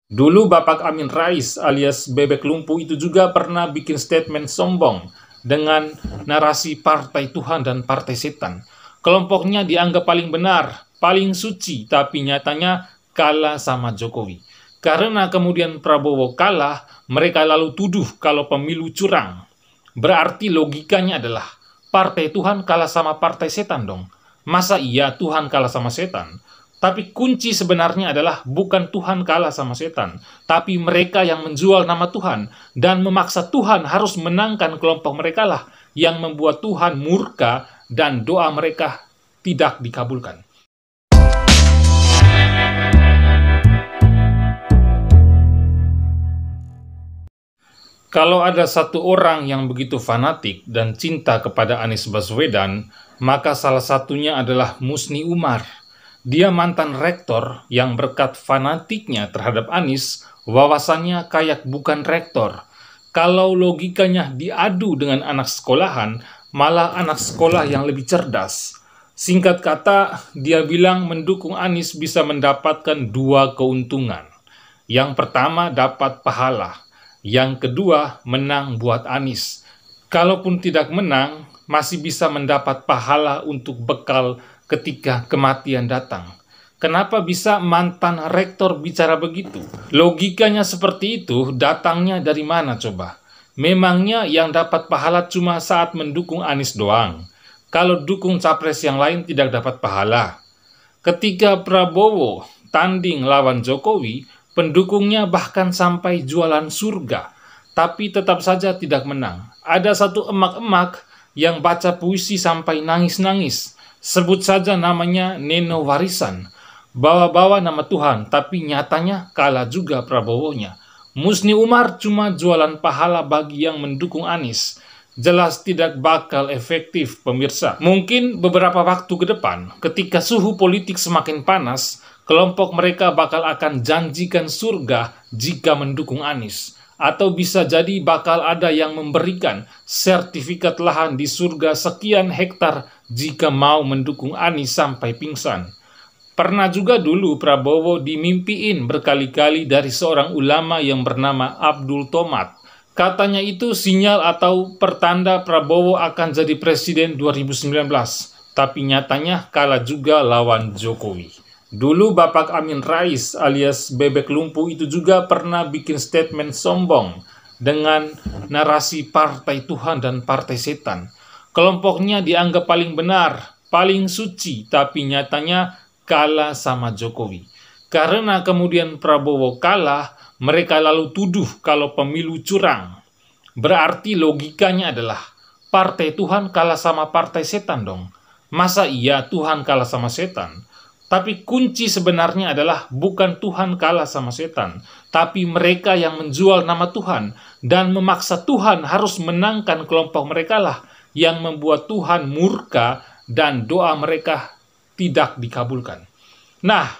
Dulu Bapak Amin Rais alias Bebek Lumpuh itu juga pernah bikin statement sombong dengan narasi partai Tuhan dan partai setan. Kelompoknya dianggap paling benar, paling suci, tapi nyatanya kalah sama Jokowi. Karena kemudian Prabowo kalah, mereka lalu tuduh kalau pemilu curang. Berarti logikanya adalah partai Tuhan kalah sama partai setan dong. Masa iya Tuhan kalah sama setan? Tapi kunci sebenarnya adalah bukan Tuhan kalah sama setan, tapi mereka yang menjual nama Tuhan dan memaksa Tuhan harus menangkan kelompok mereka lah yang membuat Tuhan murka dan doa mereka tidak dikabulkan. Kalau ada satu orang yang begitu fanatik dan cinta kepada Anies Baswedan, maka salah satunya adalah Musni Umar. Dia mantan rektor yang berkat fanatiknya terhadap Anies, wawasannya kayak bukan rektor. Kalau logikanya diadu dengan anak sekolahan, malah anak sekolah yang lebih cerdas. Singkat kata, dia bilang mendukung Anies bisa mendapatkan dua keuntungan. Yang pertama dapat pahala, yang kedua menang buat Anies. Kalaupun tidak menang, masih bisa mendapat pahala untuk bekal ketika kematian datang. Kenapa bisa mantan rektor bicara begitu? Logikanya seperti itu, datangnya dari mana coba? Memangnya yang dapat pahala cuma saat mendukung Anies doang? Kalau dukung capres yang lain tidak dapat pahala? Ketika Prabowo tanding lawan Jokowi, pendukungnya bahkan sampai jualan surga, tapi tetap saja tidak menang. Ada satu emak-emak yang baca puisi sampai nangis-nangis. Sebut saja namanya Neno Warisan. Bawa-bawa nama Tuhan, tapi nyatanya kalah juga Prabowo-nya. Musni Umar cuma jualan pahala bagi yang mendukung Anies. Jelas tidak bakal efektif, pemirsa. Mungkin beberapa waktu ke depan, ketika suhu politik semakin panas, kelompok mereka bakal akan janjikan surga jika mendukung Anies. Atau bisa jadi bakal ada yang memberikan sertifikat lahan di surga sekian hektar jika mau mendukung Anies sampai pingsan. Pernah juga dulu Prabowo dimimpiin berkali-kali dari seorang ulama yang bernama Abdul Tomat. Katanya itu sinyal atau pertanda Prabowo akan jadi presiden 2019, tapi nyatanya kalah juga lawan Jokowi. Dulu Bapak Amin Rais alias Bebek Lumpuh itu juga pernah bikin statement sombong dengan narasi partai Tuhan dan partai setan. Kelompoknya dianggap paling benar, paling suci, tapi nyatanya kalah sama Jokowi. Karena kemudian Prabowo kalah, mereka lalu tuduh kalau pemilu curang. Berarti logikanya adalah partai Tuhan kalah sama partai setan dong. Masa iya Tuhan kalah sama setan? Tapi kunci sebenarnya adalah bukan Tuhan kalah sama setan, tapi mereka yang menjual nama Tuhan dan memaksa Tuhan harus menangkan kelompok mereka lah yang membuat Tuhan murka dan doa mereka tidak dikabulkan. Nah,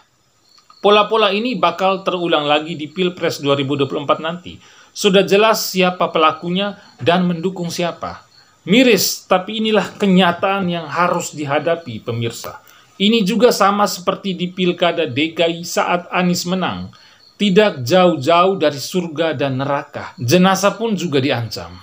pola-pola ini bakal terulang lagi di Pilpres 2024 nanti. Sudah jelas siapa pelakunya dan mendukung siapa. Miris, tapi inilah kenyataan yang harus dihadapi, pemirsa. Ini juga sama seperti di Pilkada DKI saat Anies menang. Tidak jauh-jauh dari surga dan neraka. Jenazah pun juga diancam.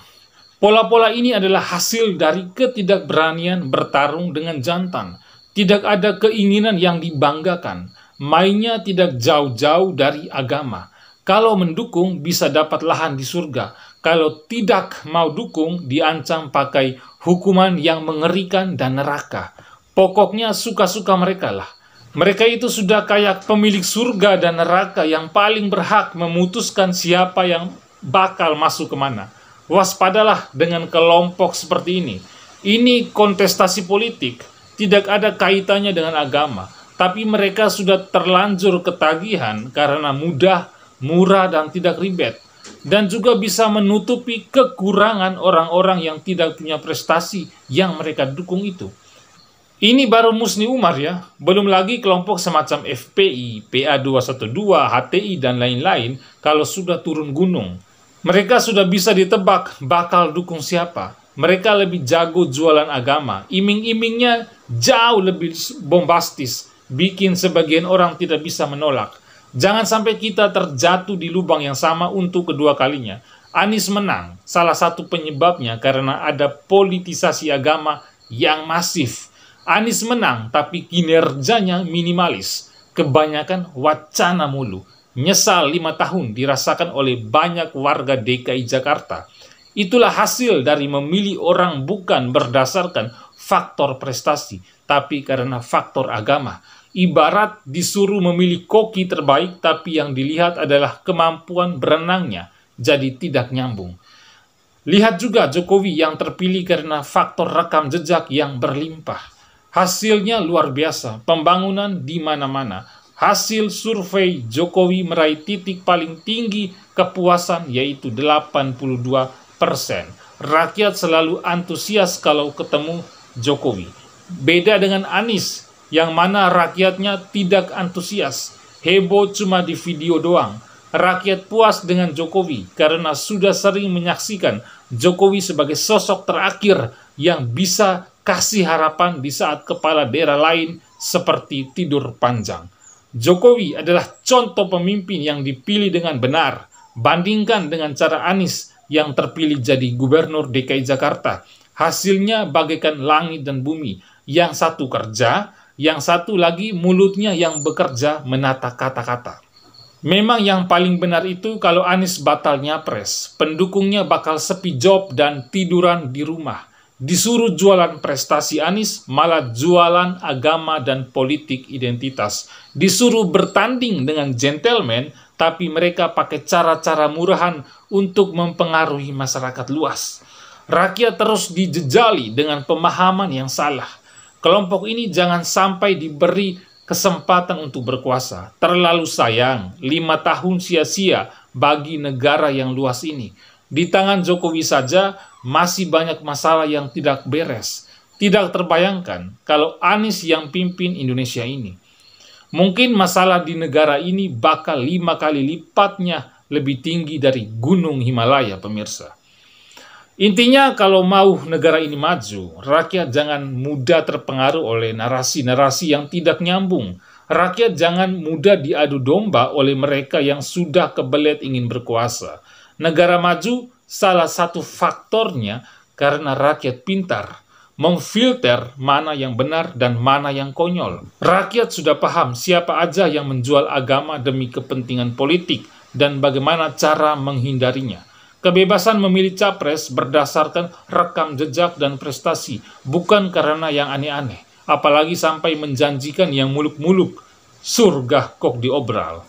Pola-pola ini adalah hasil dari ketidakberanian bertarung dengan jantan. Tidak ada keinginan yang dibanggakan. Mainnya tidak jauh-jauh dari agama. Kalau mendukung bisa dapat lahan di surga. Kalau tidak mau dukung diancam pakai hukuman yang mengerikan dan neraka. Pokoknya suka-suka mereka lah. Mereka itu sudah kayak pemilik surga dan neraka yang paling berhak memutuskan siapa yang bakal masuk kemana. Waspadalah dengan kelompok seperti ini. Ini kontestasi politik, tidak ada kaitannya dengan agama. Tapi mereka sudah terlanjur ketagihan karena mudah, murah, dan tidak ribet. Dan juga bisa menutupi kekurangan orang-orang yang tidak punya prestasi yang mereka dukung itu. Ini baru Musni Umar ya, belum lagi kelompok semacam FPI, PA212, HTI, dan lain-lain kalau sudah turun gunung. Mereka sudah bisa ditebak bakal dukung siapa. Mereka lebih jago jualan agama, iming-imingnya jauh lebih bombastis, bikin sebagian orang tidak bisa menolak. Jangan sampai kita terjatuh di lubang yang sama untuk kedua kalinya. Anies menang, salah satu penyebabnya karena ada politisasi agama yang masif. Anies menang, tapi kinerjanya minimalis. Kebanyakan wacana mulu. Nyesal 5 tahun dirasakan oleh banyak warga DKI Jakarta. Itulah hasil dari memilih orang bukan berdasarkan faktor prestasi, tapi karena faktor agama. Ibarat disuruh memilih koki terbaik, tapi yang dilihat adalah kemampuan berenangnya, jadi tidak nyambung. Lihat juga Jokowi yang terpilih karena faktor rekam jejak yang berlimpah. Hasilnya luar biasa, pembangunan di mana-mana. Hasil survei Jokowi meraih titik paling tinggi kepuasan yaitu 82%. Rakyat selalu antusias kalau ketemu Jokowi. Beda dengan Anies, yang mana rakyatnya tidak antusias. Heboh cuma di video doang. Rakyat puas dengan Jokowi karena sudah sering menyaksikan Jokowi sebagai sosok terakhir yang bisa kasih harapan di saat kepala daerah lain seperti tidur panjang. Jokowi adalah contoh pemimpin yang dipilih dengan benar. Bandingkan dengan cara Anies yang terpilih jadi gubernur DKI Jakarta. Hasilnya bagaikan langit dan bumi. Yang satu kerja, yang satu lagi mulutnya yang bekerja menata kata-kata. Memang yang paling benar itu kalau Anies batal nyapres, pendukungnya bakal sepi job dan tiduran di rumah. Disuruh jualan prestasi Anies, malah jualan agama dan politik identitas. Disuruh bertanding dengan gentleman, tapi mereka pakai cara-cara murahan untuk mempengaruhi masyarakat luas. Rakyat terus dijejali dengan pemahaman yang salah. Kelompok ini jangan sampai diberi kesempatan untuk berkuasa. Terlalu sayang, 5 tahun sia-sia bagi negara yang luas ini. Di tangan Jokowi saja masih banyak masalah yang tidak beres. Tidak terbayangkan kalau Anies yang pimpin Indonesia ini. Mungkin masalah di negara ini bakal 5 kali lipatnya lebih tinggi dari Gunung Himalaya, pemirsa. Intinya kalau mau negara ini maju, rakyat jangan mudah terpengaruh oleh narasi-narasi yang tidak nyambung. Rakyat jangan mudah diadu domba oleh mereka yang sudah kebelet ingin berkuasa. Negara maju salah satu faktornya karena rakyat pintar, memfilter mana yang benar dan mana yang konyol. Rakyat sudah paham siapa aja yang menjual agama demi kepentingan politik dan bagaimana cara menghindarinya. Kebebasan memilih capres berdasarkan rekam jejak dan prestasi, bukan karena yang aneh-aneh, apalagi sampai menjanjikan yang muluk-muluk, surga kok diobral.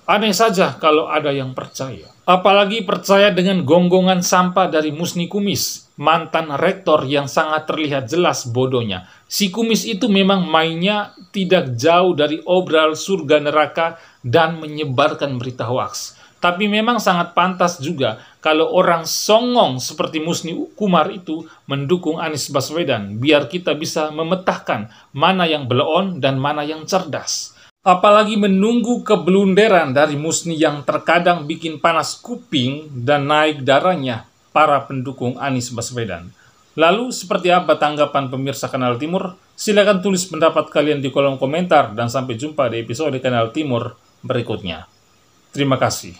Aneh saja kalau ada yang percaya. Apalagi percaya dengan gonggongan sampah dari Musni Kumis, mantan rektor yang sangat terlihat jelas bodohnya. Si Kumis itu memang mainnya tidak jauh dari obral surga neraka dan menyebarkan berita hoaks. Tapi memang sangat pantas juga kalau orang songong seperti Musni Kumar itu mendukung Anies Baswedan, biar kita bisa memetakan mana yang beleon dan mana yang cerdas. Apalagi menunggu keblunderan dari Musni yang terkadang bikin panas kuping dan naik darahnya para pendukung Anies Baswedan. Lalu seperti apa tanggapan pemirsa Kanal Timur? Silakan tulis pendapat kalian di kolom komentar dan sampai jumpa di episode Kanal Timur berikutnya. Terima kasih.